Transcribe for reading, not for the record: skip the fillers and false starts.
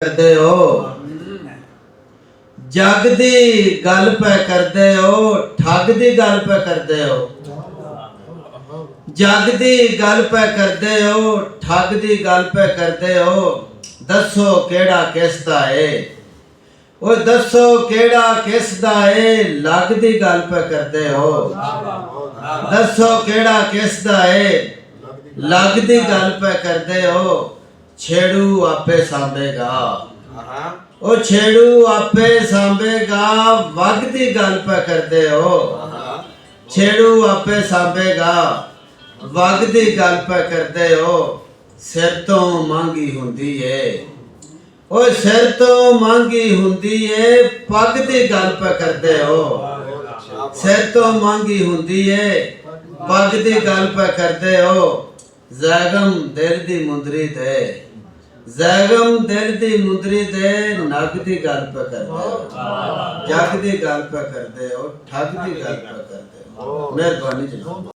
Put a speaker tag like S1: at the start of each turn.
S1: करते हो जग दी गल पे करते हो ठग दी गल पे करते हो जग दी गल पे करते हो ठग दी गल पे करते हो दसो केड़ा किसदा है ओ दसो केड़ा किसदा है लग दी गल पे करते हो दसो केड़ा किसदा है लग दी गल पे करते हो छेड़ू आपे सांभेगा ओ छेड़ू आपे सांभेगा वग दी गल पे करते हो छेड़ू आपे सांभेगा वग दी गल पे करते हो सिर तो मांगी हुंदी है ओ सिर तो मांगी हुंदी है पग दी गल पे करते हो सिर तो मांगी हुंदी है पग दी गल पे करते हो ज़ैगम दिल दी मुंदरी ते ज़ैगम दिल दी मुंदरी ते नग दी गल पे करते हो जग दी गल पे करते हो ठग दी गल पे करते हो। मेहरबानी जी।